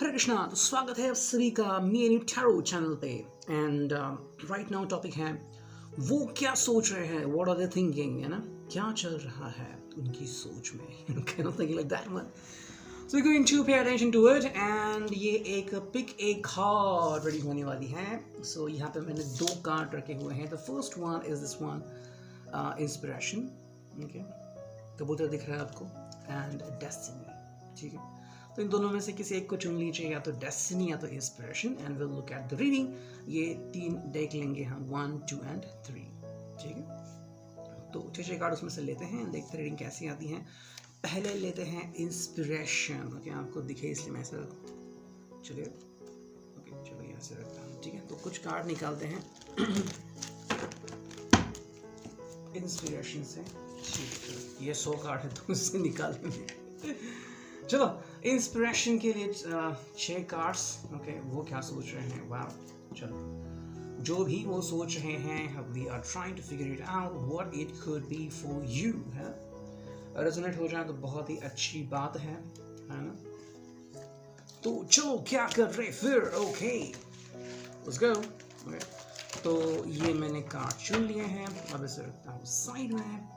हरे कृष्णा। तो स्वागत है आप सभी का मेरे टैरो चैनल पे। एंड राइट नाउ टॉपिक है वो क्या सोच रहे हैं, व्हाट आर दे थिंकिंग, है ना, क्या चल रहा है उनकी सोच में। kind of thinking like that one. So we're going to pay attention to it and ये एक पिक एक कार्ड रेडी होने वाली है। So यहाँ पे मैंने दो कार्ड रखे हुए हैं। The first one is this one, inspiration, okay, कबूतर दिख रहा है आपको, एंड डेस्टिनी, ठीक है। तो इन दोनों में से किसी एक को चुन लीजिए, या तो डेस्टिनी या तो inspiration, and will look at the reading. ये तीन देख लेंगे हम, 1, 2 एंड 3, ठीक है। तो छह कार्ड उसमें से लेते हैं, देखते हैं रीडिंग कैसी आती है। पहले लेते हैं इंस्पिरेशन, ओके, आपको दिखे इसलिए मैं ऐसा, चलिए ओके, चलो यहाँ से रखता हूँ, ठीक है। तो कुछ कार्ड निकालते हैं इंस्पिरेशन से, ये 100 कार्ड है तो उससे निकालेंगे। चलो, इंस्पिरेशन के लिए 6 कार्ड्स, ओके। वो क्या सोच रहे हैं, वाह, चलो, जो भी वो सोच रहे हैं, we are trying to figure it out what it could be for you, है। रेजोनेट हो जाए तो बहुत ही अच्छी बात है ना। तो चलो, क्या कर रहे फिर, ओके, लेट्स गो। ओके, तो ये मैंने कार्ड चुन लिए हैं, अब इसे रखता हूँ साइड में,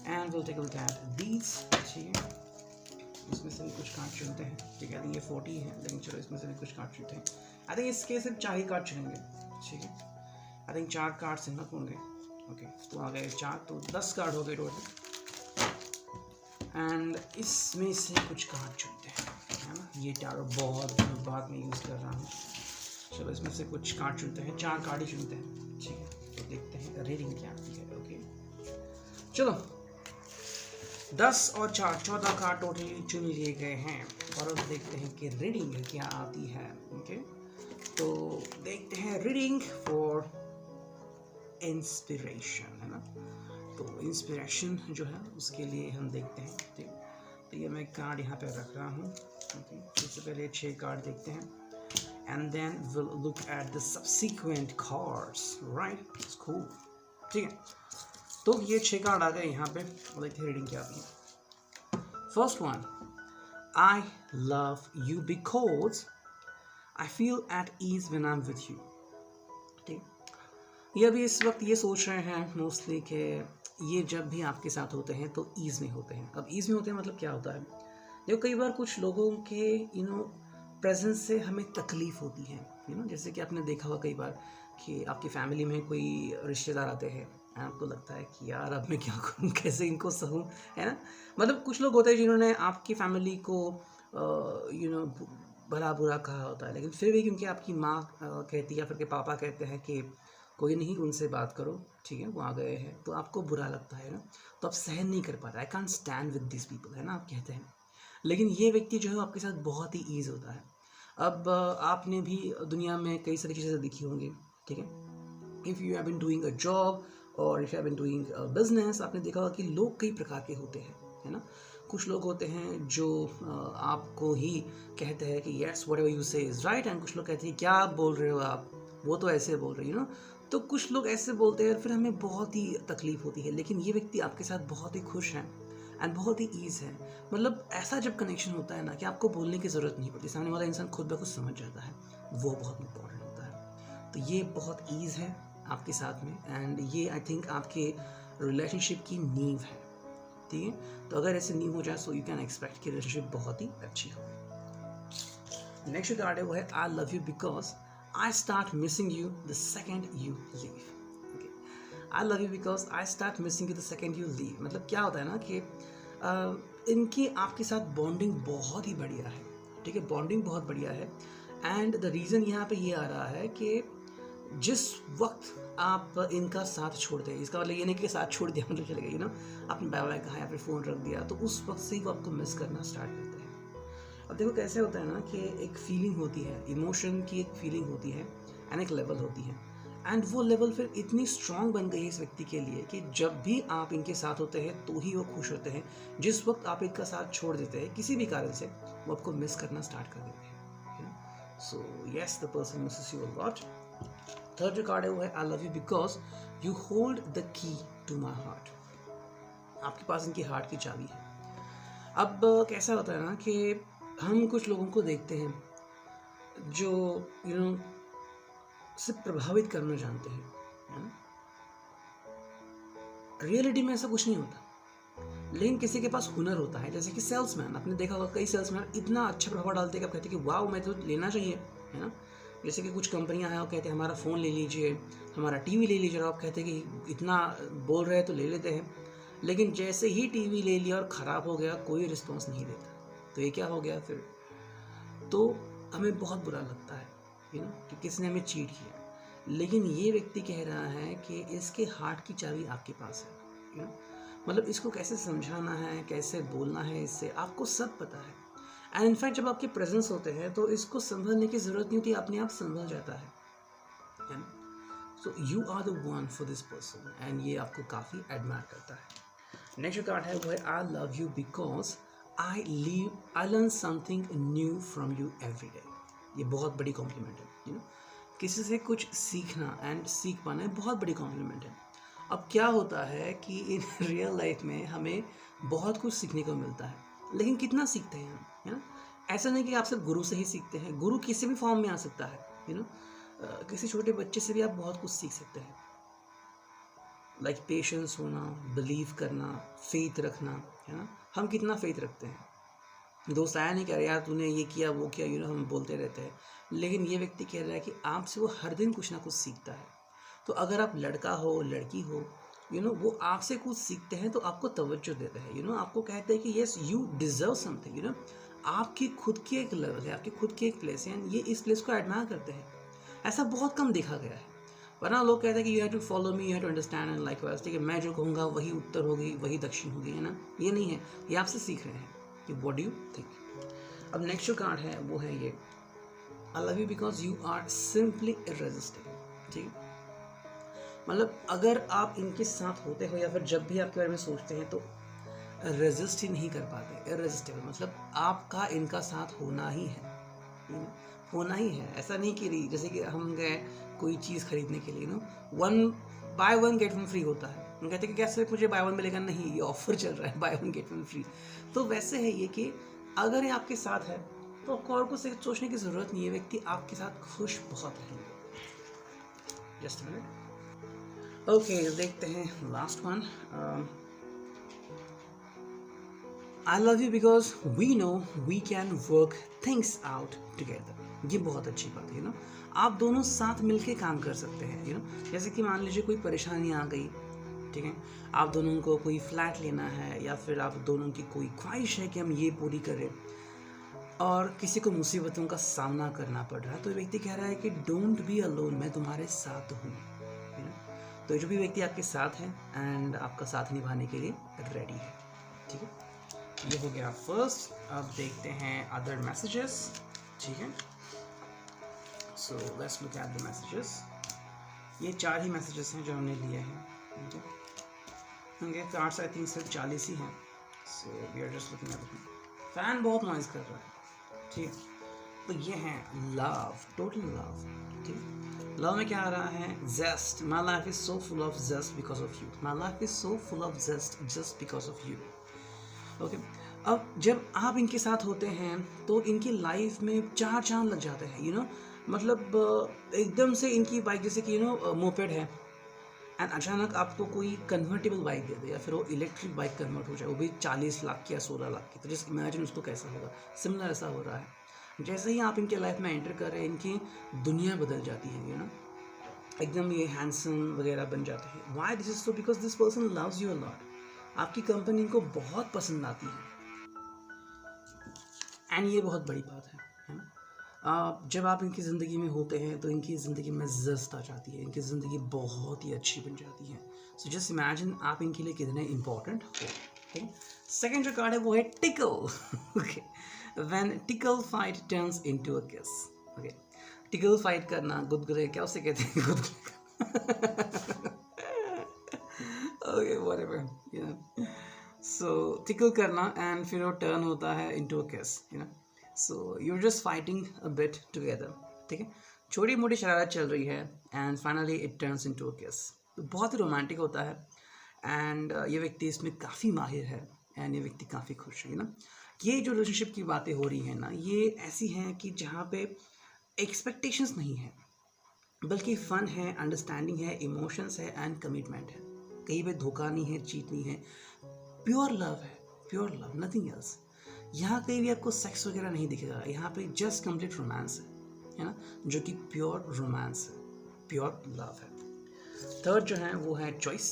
and will take a look at these, ठीक है। इसमें से भी कुछ कार्ड चुनते हैं, ठीक है। आई थिंक ये 40 है, लेकिन चलो इसमें से भी कुछ कार्ड चुनते हैं। आई थिंक इसके सिर्फ 4 ही कार्ड चुनेंगे, ठीक है। आई थिंक 4 कार्ड से इनफ होंगे, ओके। तो आ गए 4, तो 10 कार्ड हो गए टोटल, एंड इसमें से कुछ कार्ड चुनते हैं, है ना। ये टैरो बहुत बाद में यूज़ कर रहा हूँ। चलो, इसमें से कुछ कार्ड चुनते हैं, 4 कार्ड ही चुनते हैं, ठीक है। तो देखते हैं रीडिंग क्या आती है, ओके। चलो, 10 और 4, 14 कार्ड टोटली चुन लिए गए हैं, और अब देखते हैं कि रीडिंग क्या आती है, ओके। तो देखते हैं रीडिंग फॉर इंस्पिरेशन, है ना। तो इंस्पिरेशन जो है उसके लिए हम देखते हैं, ठीक। तो ये मैं कार्ड यहाँ पे रख रहा हूँ, ओके। सबसे पहले 6 कार्ड देखते हैं, and then will look at the subsequent cards, right, it's cool, ठीक है। तो ये 6 कार्ड आ गए यहाँ पे, और देखते हैं रीडिंग क्या आती है। First one, I love you because I feel at ease when I'm with you, ठीक। ये अभी इस वक्त ये सोच रहे हैं मोस्टली कि ये जब भी आपके साथ होते हैं तो ईज़ में होते हैं। अब ईज़ में होते हैं मतलब क्या होता है, देखो, कई बार कुछ लोगों के प्रेजेंस से हमें तकलीफ़ होती है, जैसे कि आपने देखा होगा कई बार कि आपकी फैमिली में कोई रिश्तेदार आते हैं, आपको लगता है कि यार अब मैं क्या करूँ, कैसे इनको सहूँ, है ना। मतलब कुछ लोग होते हैं जिन्होंने आपकी फैमिली को भला बुरा कहा होता है, लेकिन फिर भी क्योंकि आपकी माँ कहती है या फिर के पापा कहते हैं कि कोई नहीं, उनसे बात करो, ठीक है, वो आ गए हैं, तो आपको बुरा लगता है ना, तो आप सहन नहीं कर पाते। I can't stand with this people, है ना, आप कहते हैं। लेकिन ये व्यक्ति जो है आपके साथ बहुत ही ईज होता है। अब आपने भी दुनिया में कई सारी चीज़ें देखी होंगी, ठीक है। If you have been doing a job और if you have been doing a business, आपने देखा होगा कि लोग कई प्रकार के होते हैं, है ना। कुछ लोग होते हैं जो आपको ही कहते हैं कि यस व्हाटएवर यू से इज़ राइट, एंड कुछ लोग कहते हैं क्या आप बोल रहे हो, आप वो तो ऐसे बोल रहे हो, तो कुछ लोग ऐसे बोलते हैं, फिर हमें बहुत ही तकलीफ होती है। लेकिन ये व्यक्ति आपके साथ बहुत ही खुश हैं एंड बहुत ही ईज है। मतलब ऐसा जब कनेक्शन होता है ना कि आपको बोलने की ज़रूरत नहीं पड़ती, सामने वाला इंसान खुद ब खुद समझ जाता है, वो बहुत इंपॉर्टेंट होता है। तो ये बहुत ईज है आपके साथ में, एंड ये आई थिंक आपके रिलेशनशिप की नींव है, ठीक है। तो अगर ऐसे नींव हो जाए, सो यू कैन एक्सपेक्ट कि रिलेशनशिप बहुत ही अच्छी हो। नेक्स्ट कार्ड है वो है I love you because I start missing you the second you leave. Okay. I love you because I start missing you the second you leave. मतलब क्या होता है ना कि इनकी आपके साथ बॉन्डिंग बहुत ही बढ़िया है, ठीक है, बॉन्डिंग बहुत बढ़िया है। एंड द रीज़न यहाँ पे ये आ रहा है कि जिस वक्त आप इनका साथ छोड़ते हैं, इसका मतलब ये नहीं कि साथ छोड़ दिया मतलब चले गए, आपने बाय बाय कहा या फिर फ़ोन रख दिया, तो उस वक्त से ही वो आपको मिस करना स्टार्ट करते हैं। अब देखो कैसे होता है ना कि एक फीलिंग होती है, इमोशन की एक फीलिंग होती है, एंड एक लेवल होती है, एंड वो लेवल फिर इतनी स्ट्रांग बन गई है इस व्यक्ति के लिए कि जब भी आप इनके साथ होते हैं तो ही वो खुश होते हैं। जिस वक्त आप इनका साथ छोड़ देते हैं किसी भी कारण से, वो आपको मिस करना स्टार्ट कर देते हैं। So yes, the person misses you a lot. Third जो कार्ड है वो है I love you because you hold the key to my heart. आपके पास इनकी हार्ट की चाबी है। अब कैसा होता है ना कि हम कुछ लोगों को देखते हैं जो सिर्फ प्रभावित करना जानते हैं, है ना। रियलिटी में ऐसा कुछ नहीं होता, लेकिन किसी के पास हुनर होता है, जैसे कि सेल्समैन। आपने देखा होगा कई सेल्समैन इतना अच्छा प्रभाव डालते हैं कि आप कहते हैं कि वाह मैं तो लेना चाहिए, है ना। जैसे कि कुछ कंपनियां हैं, वो कहते हैं हमारा फ़ोन ले लीजिए, हमारा टीवी ले लीजिए, और आप कहते हैं कि इतना बोल रहे हैं तो ले लेते हैं। लेकिन जैसे ही टीवी ले लिया और ख़राब हो गया, कोई रिस्पॉन्स नहीं देता, तो ये क्या हो गया फिर। तो हमें बहुत बुरा लगता है कि किसी ने हमें चीट किया। लेकिन ये व्यक्ति कह रहा है कि इसके हार्ट की चाबी आपके पास है, मतलब इसको कैसे समझाना है, कैसे बोलना है, इससे आपको सब पता है। एंड इनफैक्ट जब आपके प्रेजेंस होते हैं तो इसको संभलने की ज़रूरत नहीं होती, अपने आप संभल जाता है ना। So you are the one for this person, and ये आपको काफ़ी एडमायर करता है। नेक्स्ट जो कार्ड है वो है I love you because I learn something new from you every day. ये बहुत बड़ी कॉम्प्लीमेंट है, किसी से कुछ सीखना एंड सीख पाना बहुत बड़ी कॉम्प्लीमेंट है। अब क्या होता है कि इन रियल लाइफ में हमें बहुत कुछ सीखने को मिलता है, लेकिन कितना सीखते हैं हम, है ना। ऐसा नहीं कि आप सिर्फ गुरु से ही सीखते हैं, गुरु किसी भी फॉर्म में आ सकता है, किसी छोटे बच्चे से भी आप बहुत कुछ सीख सकते हैं, लाइक पेशेंस होना, बिलीव करना, फेथ रखना, है ना। हम कितना फेथ रखते हैं। दोस्त आया नहीं कह रहे यार तूने ये किया वो किया, हम बोलते रहते हैं, लेकिन ये व्यक्ति कह रहा है कि आपसे वो हर दिन कुछ ना कुछ सीखता है। तो अगर आप लड़का हो लड़की हो, वो आपसे कुछ सीखते हैं तो आपको तवज्जो देते हैं, आपको कहते हैं कि येस यू डिज़र्व समथिंग, आपकी खुद की एक लेवल है, आपकी खुद की एक प्लेस है, ये इस प्लेस को एडमायर करते हैं। ऐसा बहुत कम देखा गया है, वरना लोग कहते हैं कि you have to follow me, you have to understand and likewise, ठीक है, मैं जो कहूँगा वही उत्तर होगी, वही दक्षिण होगी, है ना। ये नहीं है, ये आपसे सीख रहे हैं कि व्हाट डू यू थिंक। अब नेक्स्ट जो कार्ड है वो है ये I love you because you are simply irresistible, ठीक है। मतलब अगर आप इनके साथ होते हो या फिर जब भी आपके बारे में सोचते हैं तो रेजिस्ट ही नहीं कर पाते, इररेजिस्टिबल, मतलब आपका इनका साथ होना ही है, होना ही है। ऐसा नहीं कि जैसे कि हम गए कोई चीज़ खरीदने के लिए, 1 गेट 1 फ्री होता है, हम कहते हैं कि क्या सिर्फ मुझे बाय 1 मिलेगा, नहीं, ये ऑफर चल रहा है बाय 1 गेट 1 फ्री। तो वैसे है ये कि अगर ये आपके साथ है तो आपको और कुछ सोचने की ज़रूरत नहीं है, व्यक्ति आपके साथ खुश बहुत रहेंगे। जस्ट मिनट, ओके देखते हैं last one. I love you because we know we can work things out together. ये बहुत अच्छी बात है, आप दोनों साथ मिलके काम कर सकते हैं, जैसे कि मान लीजिए कोई परेशानी आ गई, ठीक है, आप दोनों को कोई फ्लैट लेना है या फिर आप दोनों की कोई ख्वाहिश है कि हम ये पूरी करें, और किसी को मुसीबतों का सामना करना पड़ रहा है, तो व्यक्ति कह रहा है कि डोंट बी अलोन, मैं तुम्हारे साथ हूँ, है ना। तो जो भी व्यक्ति आपके साथ है एंड आपका साथ निभाने के लिए रेडी है, ठीक है। ये हो गया फर्स्ट। अब देखते हैं अदर मैसेजेस, ठीक है। So let's look at the messages. ये 4 ही मैसेजेस हैं जो हमने लिए हैं, ठीक है। उनके कार्ड्स आई थिंक सिर्फ 40 ही हैं, so we are just looking at it. Fan बहुत नॉइज कर रहा है, ठीक। तो ये है लव, टोटल लव, ठीक। लव में क्या आ रहा है, zest, my life is so full of zest because of you, my life is so full of zest just because of you, okay. अब जब आप इनके साथ होते हैं तो इनकी लाइफ में 4 चांद लग जाते हैं, मतलब एकदम से इनकी बाइक जैसे कि मोपेड है एंड अचानक आपको कोई कन्वर्टेबल बाइक दे दे या फिर वो इलेक्ट्रिक बाइक कन्वर्ट हो जाए, वो भी 40 लाख की या 16 लाख की, तो जस्ट इमेजिन उसको कैसा होगा। सिमिलर ऐसा हो रहा है, जैसे ही आप इनके लाइफ में एंटर कर रहे हैं इनकी दुनिया बदल जाती है, एकदम ये हैंडसम वगैरह बन जाते हैं। Why this is so, because this person loves you a lot, आपकी कंपनी इनको बहुत पसंद आती है, एंड ये बहुत बड़ी बात है ना। जब आप इनकी ज़िंदगी में होते हैं तो इनकी ज़िंदगी में ज़स्ट आ जाती है, इनकी ज़िंदगी बहुत ही अच्छी बन जाती है। सो जस्ट इमेजिन आप इनके लिए कितने इंपॉर्टेंट हो, ठीक है। सेकेंड जो कार्ड है वो है tackle, okay. When tackle fight turns into a किस, ओके। टिकल फाइट करना, गुदगुदे, क्या उसे कहते हैं, गुदगुदे ओके व्हाटएवर, सो टिकल करना एंड फिर वो टर्न होता है into a kiss, so you are just fighting a bit together, ठीक है। छोटी मोटी शरारत चल रही है and finally it turns into a kiss. तो बहुत ही रोमांटिक होता है एंड ये व्यक्ति इसमें काफ़ी माहिर है एंड ये व्यक्ति काफ़ी खुश है, ये जो रिलेशनशिप की बातें हो रही हैं ना, ये ऐसी हैं कि जहाँ पे एक्सपेक्टेशंस नहीं है, बल्कि फन है, अंडरस्टैंडिंग है, इमोशंस है एंड कमिटमेंट है। कहीं पे धोखा नहीं है, चीट नहीं है, प्योर लव है, प्योर लव, नथिंग एल्स। यहाँ कहीं भी आपको सेक्स वगैरह नहीं दिखेगा, यहाँ पे जस्ट कंप्लीट रोमांस है ना, जो कि प्योर रोमांस है, प्योर लव है। थर्ड जो है वो है choice.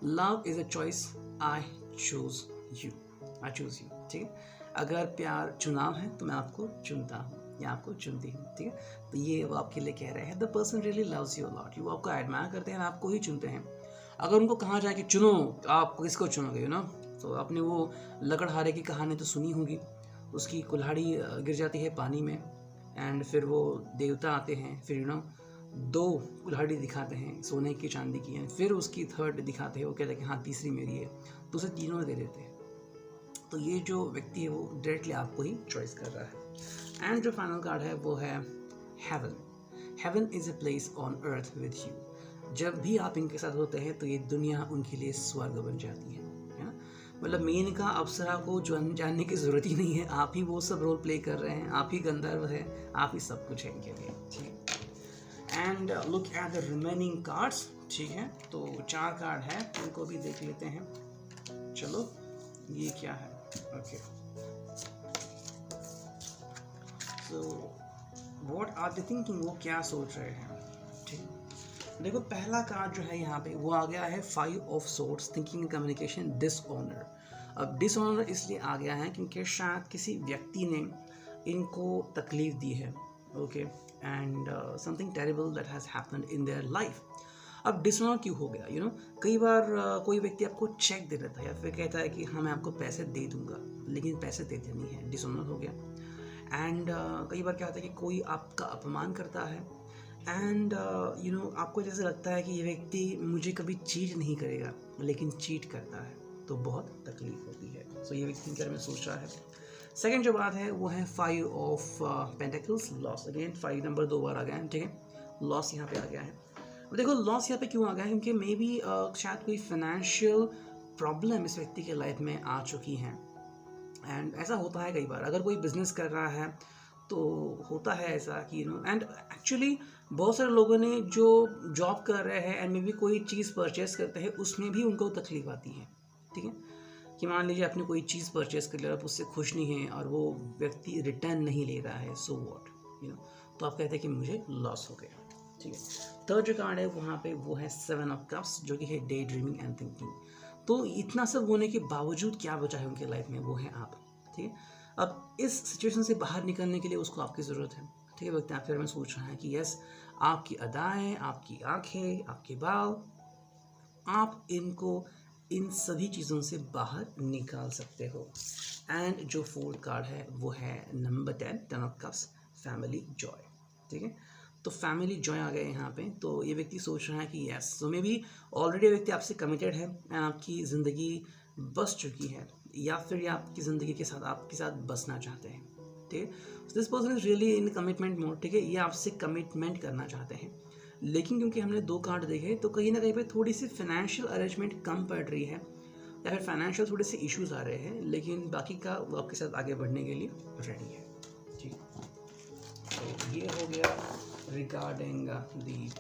Love is a choice, I choose you, I choose you, ठीक है। अगर प्यार चुनाव है तो मैं आपको चुनता हूँ या आपको चुनती हूँ, ठीक है। तो ये वो आपके लिए कह रहे हैं, the person really loves you lot, वो आपको एडमायर करते हैं, आपको ही चुनते हैं। अगर उनको कहा जाए कि चुनो, तो आप किसको चुनोगे, यू नो। तो आपने वो लकड़हारे की कहानी तो सुनी होगी, उसकी कुल्हाड़ी गिर जाती है पानी में एंड फिर वो देवता आते हैं, फिर यू नो 2 कुल्हाड़ी दिखाते हैं, सोने की चांदी की है, फिर उसकी थर्ड दिखाते हैं, वो कहते हैं कि हाँ तीसरी मेरी है, तो उसे तीनों में दे देते हैं। तो ये जो व्यक्ति है वो डायरेक्टली आपको ही चॉइस कर रहा है। एंड जो फाइनल कार्ड है वो है heaven. Heaven is a place on earth with you. जब भी आप इनके साथ होते हैं तो ये दुनिया उनके लिए स्वर्ग बन जाती है ना। मतलब मेनका अप्सरा को जानने की ज़रूरत ही नहीं है, आप ही वो सब रोल प्ले कर रहे हैं, आप ही गंधर्व है, आप ही सब कुछ है इनके लिए, ठीक है। And look at the remaining cards, ठीक है। तो 4 कार्ड है, उनको भी देख लेते हैं। चलो ये क्या है, okay. So what are they thinking, वो क्या सोच रहे हैं, ठीक। देखो पहला कार्ड जो है यहाँ पे वो आ गया है 5 of swords, thinking and communication, dishonour. अब डिसऑनर इसलिए आ गया है क्योंकि शायद किसी व्यक्ति ने इनको तकलीफ दी है, okay, and something terrible that has happened in their life. अब डिसऑनर क्यों हो गया, यू नो। कई बार कोई व्यक्ति आपको चेक दे देता है या फिर कहता है कि हाँ मैं आपको पैसे दे दूंगा, लेकिन पैसे देते नहीं है, डिसऑनर हो गया। एंड कई बार क्या होता है कि कोई आपका अपमान करता है एंड यू नो आपको जैसे लगता है कि ये व्यक्ति मुझे कभी चीट नहीं करेगा, लेकिन चीट करता है, तो बहुत तकलीफ होती है। सो ये व्यक्ति इनके बारे में सोच रहा है। सेकेंड जो बात है वो है 5 of pentacles, loss. Again 5 number 2 बार आ गया है, ठीक है। लॉस यहाँ पे आ गया है। देखो लॉस यहाँ पे क्यों आ गया है, क्योंकि मे बी शायद कोई फाइनेंशियल प्रॉब्लम इस व्यक्ति के लाइफ में आ चुकी हैं। एंड ऐसा होता है कई बार, अगर कोई बिजनेस कर रहा है तो होता है ऐसा कि यू नो। एंड एक्चुअली बहुत सारे लोगों ने जो जॉब कर रहे हैं एंड मे बी कोई चीज़ परचेस करते हैं, उसमें भी उनको तकलीफ आती है, ठीक है। कि मान लीजिए आपने कोई चीज़ परचेस कर लिया, आप उससे खुश नहीं हैं और वो व्यक्ति रिटर्न नहीं ले रहा है, सो व्हाट, यू नो। तो आप कहते हैं कि मुझे लॉस हो गया, ठीक है। थर्ड जो कार्ड है वहाँ पे वो है 7 ऑफ कप्स, जो कि है डे ड्रीमिंग एंड थिंकिंग। तो इतना सब होने के बावजूद क्या बचा है उनके लाइफ में, वो है आप, ठीक है। अब इस सिचुएशन से बाहर निकलने के लिए उसको आपकी ज़रूरत है, ठीक है। व्यक्ति आपके बारे में सोच रहा है कि यस, आपकी अदाएँ, आपकी आँखें, आपके बाल, आप इनको इन सभी चीज़ों से बाहर निकाल सकते हो। एंड जो फोर्थ कार्ड है वो है number 10 of cups, family Joy, ठीक है। तो फैमिली जॉय आ गए यहाँ पे। तो ये व्यक्ति सोच रहा है कि yes, so may be already व्यक्ति आपसे कमिटेड है एंड आपकी ज़िंदगी बस चुकी है, या फिर ये आपकी ज़िंदगी के साथ आपके साथ बसना चाहते हैं, ठीक है। This person is really in commitment mode, ठीक है। ये आपसे कमिटमेंट करना चाहते हैं, लेकिन क्योंकि हमने 2 कार्ड देखे तो कहीं ना कहीं पे थोड़ी सी फाइनेंशियल अरेंजमेंट कम पड़ रही है, या फिर फाइनेंशियल थोड़े से इश्यूज आ रहे हैं, लेकिन बाकी का वो आपके साथ आगे बढ़ने के लिए रेडी है, ठीक। तो ये हो गया रिगार्डिंग द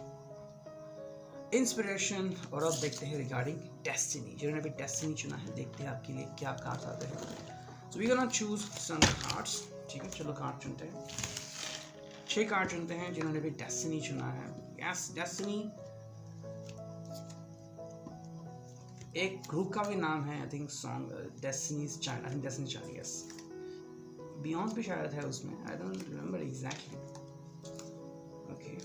इंस्पिरेशन। और अब देखते हैं रिगार्डिंग डेस्टिनी। जिन्होंने भी डेस्टिनी चुना है, देखते हैं आपके लिए क्या कार्ड्स आते हैं। So we gonna choose some cards, ठीक है। चलो कार्ड चुनते हैं, 6 कार्ड चुनते हैं जिन्होंने भी डेस्टिनी चुना है। यस, डेस्टिनी एक ग्रुप का भी नाम है, I think song Destiny's Child, I think Destiny Child, yes. Beyonce भी शायद है उसमें, I don't remember exactly, okay.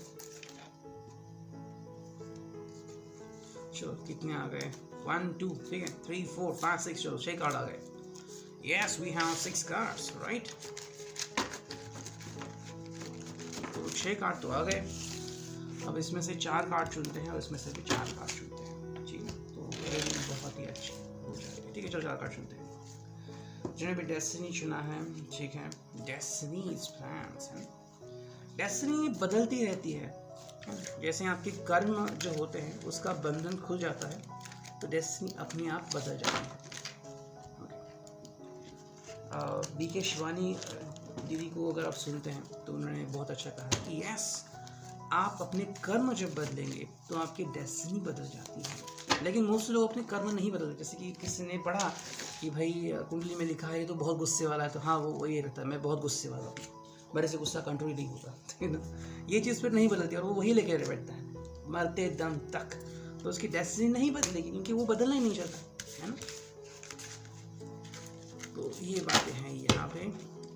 चलो कितने आ गए, 1 2, ठीक है, 3 4 5 6, चलो 6 कार्ड आ गए। Yes, we have 6 cards, right. तो 6 कार्ड तो आ गए। अब इसमें से 4 कार्ड चुनते हैं और इसमें से भी 4 कार्ड चुनते हैं, ठीक है। तो बहुत ही अच्छी हो जाएगी, ठीक है। चलो 4 कार्ड चुनते हैं। जिन्होंने भी डेस्टिनी चुना है, ठीक है। डेस्टिनीज प्लान्स हैं, डेस्टिनी बदलती रहती है। जैसे आपके कर्म जो होते हैं उसका बंधन खुल जाता है, तो डेस्टिनी अपने आप बदल जाती है। बीके शिवानी दीदी को अगर आप सुनते हैं तो उन्होंने बहुत अच्छा कहा कि यस, आप अपने कर्म जब बदलेंगे तो आपकी डेस्टिनी बदल जाती है। लेकिन मोस्ट लोग अपने कर्म नहीं बदलते। जैसे कि किसी ने पढ़ा कि भाई कुंडली में लिखा है तो बहुत गुस्से वाला है, तो हाँ वो ये रहता है, मैं बहुत गुस्से वाला हूँ, मेरे से गुस्सा कंट्रोल नहीं होता, ठीक है। ये चीज़ फिर नहीं बदलती और वो वही लेके बैठता है मरते दम तक, तो उसकी डेस्टिनी नहीं बदलेगी क्योंकि वो बदलना ही नहीं चाहता, है ना। तो ये बातें हैं यहाँ पे।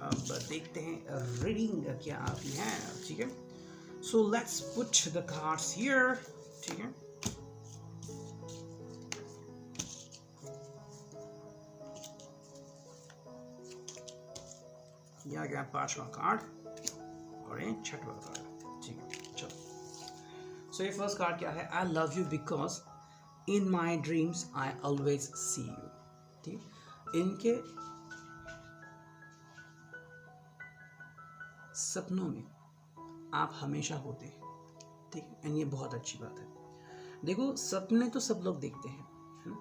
अब देखते हैं रीडिंग क्या आती है, ठीक है। So let's put the cards here, ठीक है। यहाँ गया 5वां कार्ड और ये 6वां कार्ड, ठीक है। चलो, सो ये फर्स्ट कार्ड क्या है? I love you because in my dreams I always see you, ठीक। इनके सपनों में आप हमेशा होते हैं, ठीक है। एंड ये बहुत अच्छी बात है। देखो, सपने तो सब लोग देखते हैं, है ना,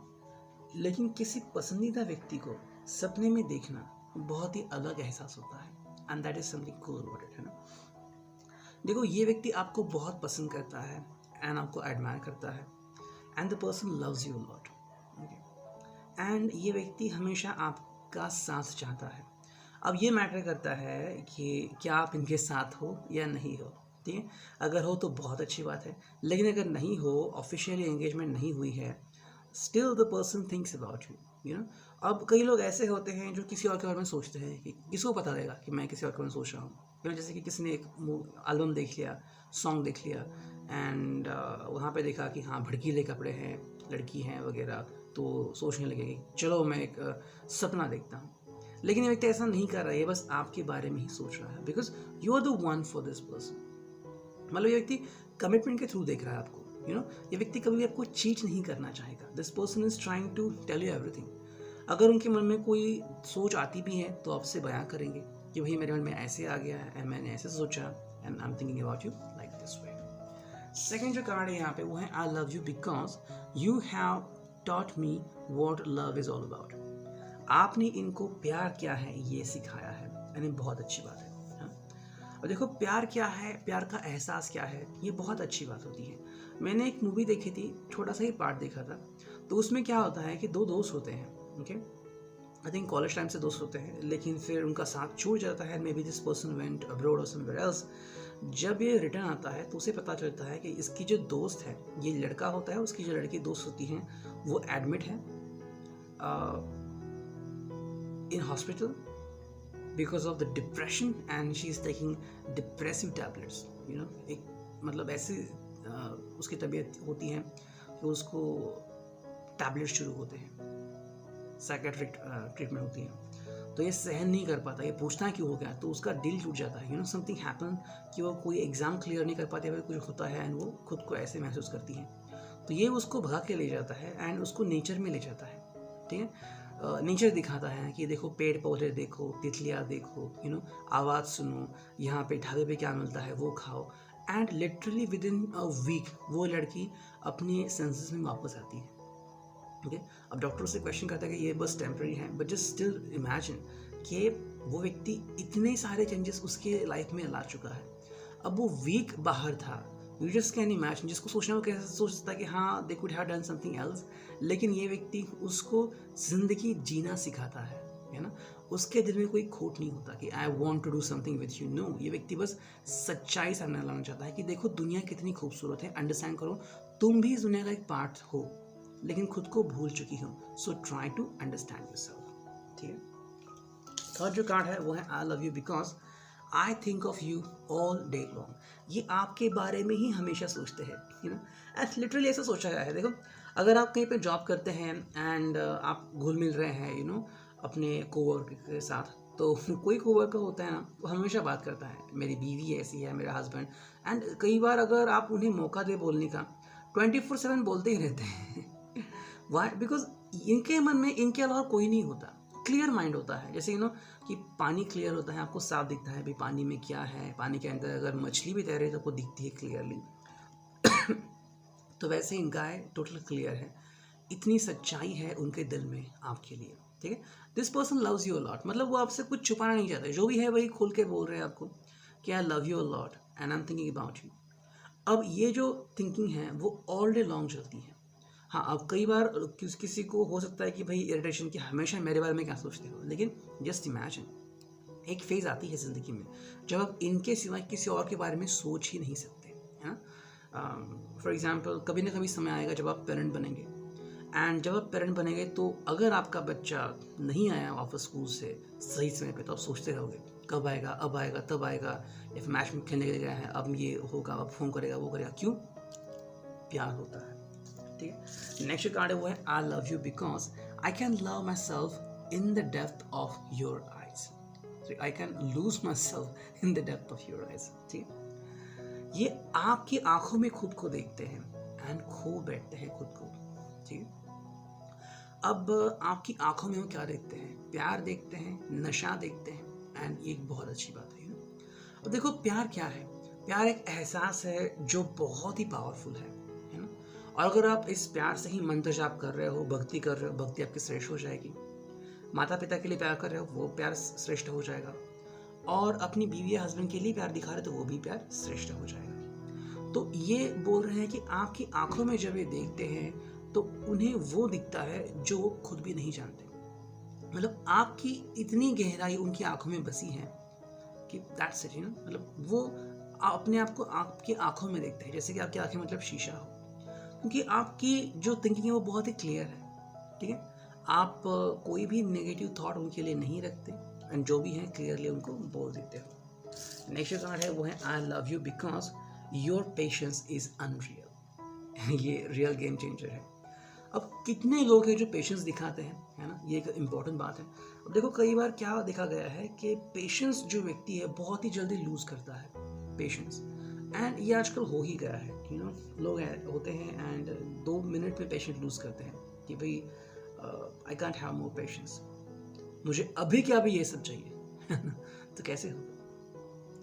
लेकिन किसी पसंदीदा व्यक्ति को सपने में देखना बहुत ही अलग एहसास होता है, and that is something cool about it, है ना। देखो, ये व्यक्ति आपको बहुत पसंद करता है एंड आपको एडमायर करता है, and the person loves you lot, and ये व्यक्ति हमेशा आपका साथ चाहता है। अब ये मैटर करता है कि क्या आप इनके साथ हो या नहीं हो, ठीक है। अगर हो तो बहुत अच्छी बात है, लेकिन अगर नहीं हो, ऑफिशियली एंगेजमेंट नहीं हुई है, still the person thinks about you know. अब कई लोग ऐसे होते हैं जो किसी और के बारे में सोचते हैं कि किसको पता रहेगा कि मैं किसी और के बारे में सोच रहा हूँ। जैसे कि किसी ने एक एल्बम देख लिया, सॉन्ग देख लिया, एंड वहाँ पे देखा कि हाँ भड़कीले कपड़े हैं, लड़की हैं वगैरह, तो सोचने लगे कि चलो मैं एक सपना देखता हूँ। लेकिन ये व्यक्ति ऐसा नहीं कर रहा है, ये बस आपके बारे में ही सोच रहा है, because you are the one for this person. मतलब ये व्यक्ति कमिटमेंट के थ्रू देख रहा है आपको, यू नो। ये व्यक्ति कभी भी आपको चीट नहीं करना चाहेगा। This person is trying to tell you everything. अगर उनके मन में कोई सोच आती भी है तो आपसे बयां करेंगे कि भाई मेरे मन में ऐसे आ गया है, मैंने ऐसे सोचा, and I am thinking about you like this way. Second जो कार्ड है यहाँ पे वो है I love you because you have taught me what love is all about. आपने इनको प्यार क्या है ये सिखाया है, यानी बहुत अच्छी बात है। और देखो, प्यार क्या है, प्यार का एहसास क्या है, ये बहुत अच्छी बात होती है। मैंने एक मूवी देखी थी, छोटा सा ही पार्ट देखा था, तो उसमें क्या होता है कि दो दोस्त होते हैं, okay. I think college time से दोस्त होते हैं, लेकिन फिर उनका साथ छूट जाता है, may be this person went abroad और समवेयर एल्स। जब ये रिटर्न आता है तो उसे पता चलता है कि इसकी जो दोस्त है, ये लड़का होता है, उसकी जो लड़की दोस्त होती हैं वो एडमिट है in hospital because of the depression and she is taking depressive tablets, you know। एक मतलब ऐसी उसकी तबीयत होती है कि उसको टैबलेट शुरू होते हैं, साइकेट्रिक ट्रीटमेंट होती है, तो ये सहन नहीं कर पाता, ये पूछता है क्यों हो गया, तो उसका दिल टूट जाता है, यू नो, समथिंग हैपन कि वो कोई एग्ज़ाम क्लियर नहीं कर पाते, फिर कुछ होता है एंड वो खुद को ऐसे महसूस करती है। तो ये उसको भगा के ले जाता है एंड उसको नेचर में ले जाता है, ठीक है। नेचर दिखाता है कि देखो पेड़ पौधे देखो, तितलियाँ देखो, यू नो, आवाज़ सुनो, यहाँ पे ढाबे पे क्या मिलता है वो खाओ, and literally within a week वो लड़की अपने सेंसेस में वापस आती है, ओके। अब डॉक्टर से क्वेश्चन करता है कि ये बस टेम्प्रेरी है, बट जस्ट स्टिल इमेजिन कि वो व्यक्ति इतने सारे चेंजेस उसके लाइफ में ला चुका है। अब वो वीक बाहर था, यू जस्ट कैन इमेजिन, जिसको सोचना वो कैसे सोच सकता है कि हाँ they could have done something else, लेकिन ये व्यक्ति उसको ज़िंदगी जीना सिखाता है ना। उसके दिल में कोई खोट नहीं होता कि I want to do something with you, no. ये व्यक्ति बस सच्चाई सामने लाना चाहता है कि देखो दुनिया कितनी खूबसूरत है, अंडरस्टैंड करो, तुम भी इस दुनिया का एक पार्ट हो, लेकिन खुद को भूल चुकी हो, so try to understand yourself, ठीक है। थर्ड जो कार्ड है वो है I love you because I think of you all day long. ये आपके बारे में ही हमेशा सोचते हैं, यू नो, एंड लिटरली ऐसा सोचा गया है। देखो, अगर आप कहीं पे जॉब करते हैं एंड आप घुल मिल रहे हैं, यू नो, अपने कोवर्कर के साथ, तो कोई कोवर्कर होता है ना, वो हमेशा बात करता है मेरी बीवी ऐसी है, मेरा हस्बैंड, एंड कई बार अगर आप उन्हें मौका दे बोलने का, 24/7 बोलते ही रहते हैं। वाई? बिकॉज इनके मन में इनके अलावा कोई नहीं होता, क्लियर माइंड होता है। जैसे यू नो कि पानी क्लियर होता है, आपको साफ दिखता है भाई पानी में क्या है, पानी के अंदर अगर मछली भी तैरे तो आपको दिखती है क्लियरली। तो वैसे इनका है टोटल क्लियर है, इतनी सच्चाई है उनके दिल में आपके लिए, ठीक है। This person loves you a lot, मतलब वो आपसे कुछ छुपाना नहीं चाहते, जो भी है वही खोल के बोल रहे हैं आपको कि आई love you a lot and I am thinking about you. अब ये जो थिंकिंग है वो ऑल डे लॉन्ग चलती है। हाँ, अब कई बार किसी को हो सकता है कि भाई इरिटेशन की हमेशा मेरे बारे में क्या सोचते हो, लेकिन जस्ट इमेजिन एक फेज़ आती है ज़िंदगी में जब आप इनके सिवा किसी और के बारे में सोच ही नहीं सकते, है ना। फॉर एग्ज़ाम्पल कभी ना कभी समय आएगा जब आप पेरेंट बनेंगे, एंड जब आप पेरेंट बनेंगे तो अगर आपका बच्चा नहीं आया वापस स्कूल से सही समय पे, तो आप सोचते रहोगे कब आएगा, अब आएगा, तब आएगा, या फिर मैच में खेलने के लिए गया है, अब ये होगा, अब फ़ोन करेगा, वो करेगा। क्यों? प्यार होता है, ठीक है। नेक्स्ट कार्ड है वो है I love you because I can love my self in the depth of your eyes, I can lose my self in the depth of your eyes, ठीक है। ये आपकी आंखों में खुद को देखते हैं एंड खो बैठते हैं खुद को, ठीक है। अब आपकी आंखों में वो क्या देखते हैं? प्यार देखते हैं, नशा देखते हैं, एंड ये एक बहुत अच्छी बात है ना। अब देखो प्यार क्या है? प्यार एक एहसास है जो बहुत ही पावरफुल है ना। और अगर आप इस प्यार से ही मंत्र जाप कर रहे हो, भक्ति कर रहे हो, भक्ति आपकी श्रेष्ठ हो जाएगी। माता पिता के लिए प्यार कर रहे हो, वो प्यार श्रेष्ठ हो जाएगा। और अपनी बीवी या हस्बैंड के लिए प्यार दिखा रहे हो तो वो भी प्यार श्रेष्ठ हो जाएगा। तो ये बोल रहे हैं कि आपकी आंखों में जब ये देखते हैं तो उन्हें वो दिखता है जो वो खुद भी नहीं जानते। मतलब आपकी इतनी गहराई उनकी आंखों में बसी है कि दैट्स इट, मतलब वो अपने आप को आपकी आंखों में देखते हैं, जैसे कि आपकी आंखें मतलब शीशा हो, क्योंकि आपकी जो थिंकिंग है वो बहुत ही क्लियर है, ठीक है। आप कोई भी नेगेटिव थॉट उनके लिए नहीं रखते, एंड जो भी है क्लियरली उनको बोल देते हो। नेक्स्ट कार्ड है वो है I love you because your patience is unreal. ये रियल गेम चेंजर है। अब कितने लोग हैं जो पेशेंस दिखाते हैं, है ना, ये एक इम्पॉर्टेंट बात है। अब देखो कई बार क्या देखा गया है कि पेशेंस जो व्यक्ति है बहुत ही जल्दी लूज करता है पेशेंस, एंड ये आजकल हो ही गया है, लोग होते हैं एंड 2 मिनट में पेशेंस लूज करते हैं कि भाई I can't have more patience, मुझे अभी क्या भी ये सब चाहिए तो कैसे हो?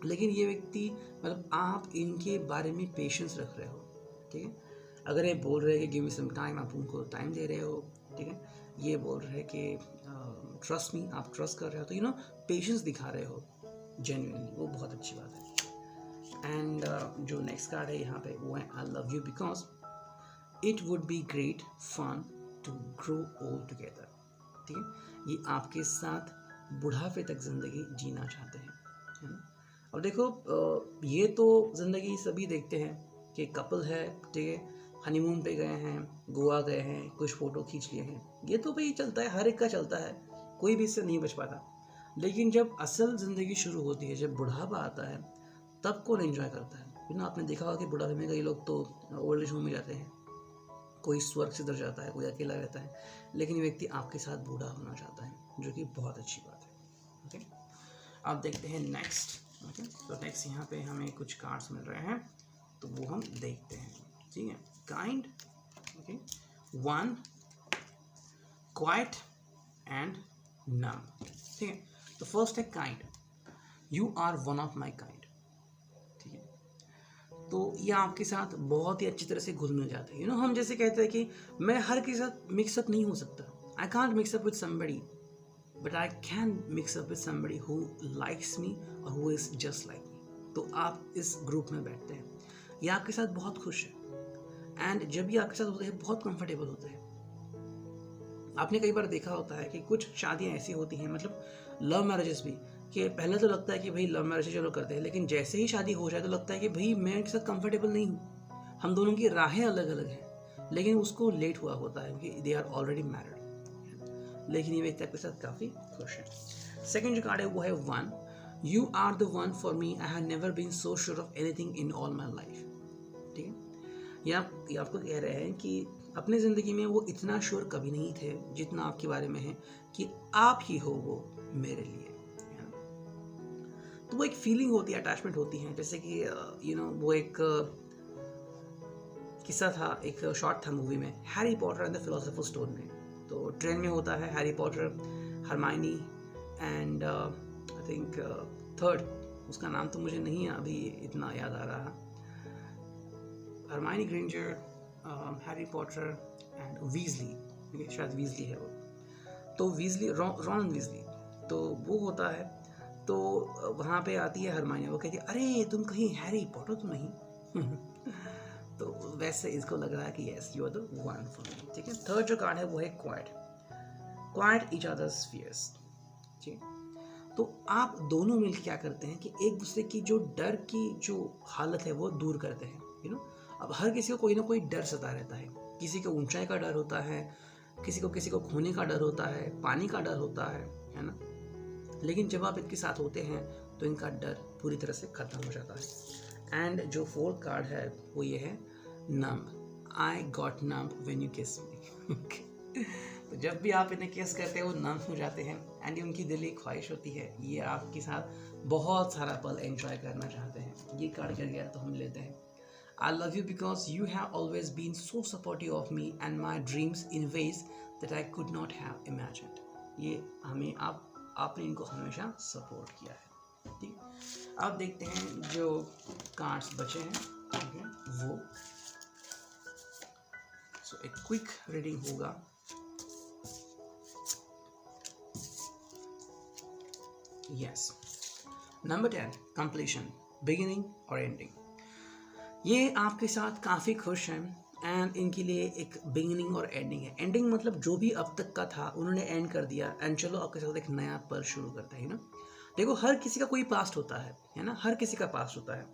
लेकिन ये व्यक्ति, मतलब आप इनके बारे में पेशेंस रख रहे हो, ठीक है। अगर ये बोल रहे हैं कि गिव मी सम टाइम, आप उनको टाइम दे रहे हो, ठीक है। ये बोल रहे हैं कि ट्रस्ट मी, आप ट्रस्ट कर रहे हो, तो पेशेंस दिखा रहे हो जेन्युइनली, वो बहुत अच्छी बात है। एंड जो नेक्स्ट कार्ड है यहाँ पे वो है I love you because it would be great fun to grow old together, ठीक है। ये आपके साथ बुढ़ापे तक जिंदगी जीना चाहते हैं, है ना। और देखो ये तो जिंदगी सभी देखते हैं कि कपल है, ठीक है, हनीमून पे गए हैं, गोवा गए हैं, कुछ फ़ोटो खींच लिए हैं, ये तो भाई चलता है, हर एक का चलता है, कोई भी इससे नहीं बच पाता। लेकिन जब असल ज़िंदगी शुरू होती है, जब बुढ़ापा आता है, तब कौन एंजॉय करता है? आपने देखा होगा कि बुढ़ापे में कई लोग तो ओल्ड एज होम में जाते हैं, कोई स्वर्ग से दर जाता है, कोई अकेला रहता है, लेकिन ये व्यक्ति आपके साथ बूढ़ा होना चाहता है, जो कि बहुत अच्छी बात है। ओके, अब देखते हैं नेक्स्ट। ओके, तो नेक्स्ट यहाँ पे हमें कुछ कार्ड्स मिल रहे हैं, तो वो हम देखते हैं, ठीक है। Kind, okay, one, quite and numb, ठीक है। तो फर्स्ट है kind, you are one of my kind, ठीक है। तो ये आपके साथ बहुत ही अच्छी तरह से घुल मिल जाते हैं। हम जैसे कहते हैं कि मैं हर के साथ मिक्सअप नहीं हो सकता, I can't mix up with somebody, but I can mix up with somebody who likes me और who is just like me. तो आप इस ग्रुप में बैठते हैं, ये आपके साथ बहुत खुश है, एंड जब ये आपके साथ होते हैं बहुत कंफर्टेबल होते हैं। आपने कई बार देखा होता है कि कुछ शादियां ऐसी होती हैं, मतलब लव मैरिजेस भी, कि पहले तो लगता है कि भाई लव मैरिज चलो करते हैं, लेकिन जैसे ही शादी हो जाए तो लगता है कि भाई मैं इनके साथ कंफर्टेबल नहीं हूँ, हम दोनों की राहें अलग अलग हैं, लेकिन उसको लेट हुआ होता है क्योंकि दे आर ऑलरेडी मैरिड, लेकिन ये व्यक्ति आपके साथ काफ़ी खुश है। सेकेंड जो कार्ड है वो है one, you are the one for me, I have never been so sure of anything in all my life, ठीक है। ये आपको कह रहे हैं कि अपनी ज़िंदगी में वो इतना श्योर कभी नहीं थे जितना आपके बारे में है कि आप ही हो वो मेरे लिए, है ना। तो वो एक फीलिंग होती है, अटैचमेंट होती है, जैसे कि वो एक किस्सा था, एक शॉट था मूवी में, Harry Potter and the philosopher stone में। तो ट्रेन में होता है Harry Potter, Hermione and I think third, उसका नाम तो मुझे नहीं अभी इतना याद आ रहा, Hermione Granger, Harry Potter and Weasley, शायद वीजली है वो। तो वीजली, रॉन वीजली, तो वो होता है। तो वहाँ पे आती है हरमाइनी, वो कहती है अरे तुम कहीं हैरी पॉटर तो नहीं तो वैसे इसको लग रहा है कि yes you are the one for me, ठीक है। थर्ड जो कार्ड है वो है क्वाइट ईच अदर्स फियर्स, ठीक। तो आप दोनों मिलकर क्या करते हैं कि एक दूसरे की जो डर की जो हालत है वो दूर करते हैं, यू नो। अब हर किसी को कोई ना कोई डर सता रहता है, किसी को ऊंचाई का डर होता है, किसी को खोने का डर होता है, पानी का डर होता है ना। लेकिन जब आप इनके साथ होते हैं तो इनका डर पूरी तरह से खत्म हो जाता है। एंड जो फोर्थ कार्ड है वो ये है numb, I got numb when you किस मी। तो जब भी आप इन्हें किस करते हैं वो नम्ब हो जाते हैं एंड उनकी दिली ख्वाहिश होती है ये आपके साथ बहुत सारा पल एंजॉय करना चाहते हैं। ये कार्ड कर गया तो हम लेते हैं I love you because you have always been so supportive of me and my dreams in ways that I could not have imagined. ये हमें आपने इनको हमेशा सपोर्ट किया है, ठीक। अब देखते हैं जो कार्ड्स बचे हैं, ठीक है, वो सो एक क्विक रीडिंग होगा। यस, नंबर 10 कंप्लीशन, बिगिनिंग और एंडिंग। ये आपके साथ काफ़ी खुश हैं एंड इनके लिए एक बिगिनिंग और एंडिंग है। एंडिंग मतलब जो भी अब तक का था उन्होंने एंड कर दिया एंड चलो आपके साथ एक नया पल शुरू करते हैं ना। देखो हर किसी का कोई पास्ट होता है ना, हर किसी का पास्ट होता है,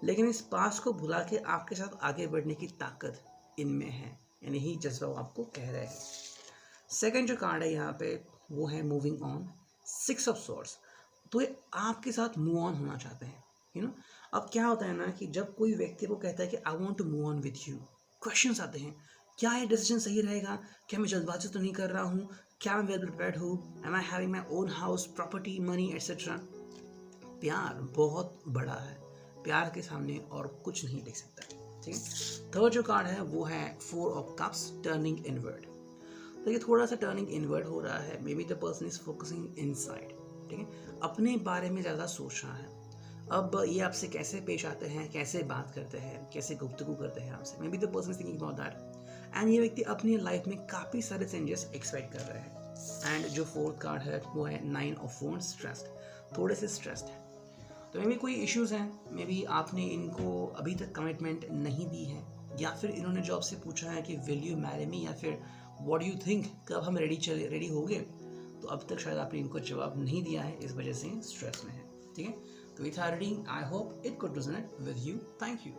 लेकिन इस पास्ट को भुला के आपके साथ आगे बढ़ने की ताकत इनमें है, यानी ही जज्बा वो आपको कह रहे हैं। सेकेंड जो कार्ड है यहाँ पे वो है मूविंग ऑन, 6 ऑफ सॉर्ड्स। तो ये आपके साथ मूव ऑन होना चाहते हैं, यू नो। अब क्या होता है ना कि जब कोई व्यक्ति को कहता है कि I want to move on with you, questions आते हैं, क्या ये डिसीजन सही रहेगा, क्या मैं जल्दबाजी तो नहीं कर रहा हूँ, क्या मैं वेल प्रिपेयर्ड हूँ, am I having my own house, property, money etcetera. प्यार बहुत बड़ा है, प्यार के सामने और कुछ नहीं टिक सकता, ठीक है। थर्ड जो कार्ड है वो है 4 ऑफ कप्स, टर्निंग इनवर्ड। तो ये थोड़ा सा टर्निंग इनवर्ड हो रहा है, may be the person is focusing inside, ठीक है, अपने बारे में ज़्यादा सोच रहा है। अब ये आपसे कैसे पेश आते हैं, कैसे बात करते हैं, कैसे गुफ्तगू करते हैं आपसे, may be the person is thinking about that and ये व्यक्ति अपनी लाइफ में काफ़ी सारे चेंजेस एक्सपेक्ट कर रहे हैं। एंड जो फोर्थ कार्ड है वो है 9 ऑफ वॉन्ड्स, स्ट्रेस्ड, थोड़े से स्ट्रेस्ड है। तो मे बी कोई इश्यूज़ हैं, मे बी आपने इनको अभी तक कमिटमेंट नहीं दी है, या फिर इन्होंने जो आपसे पूछा है कि विल यू मैरी मी, या फिर व्हाट डू यू थिंक, कब हम रेडी हो गए, तो अब तक शायद आपने इनको जवाब नहीं दिया है, इस वजह से स्ट्रेस में है, ठीक है। तो with our reading, I hope it could resonate with you. Thank you.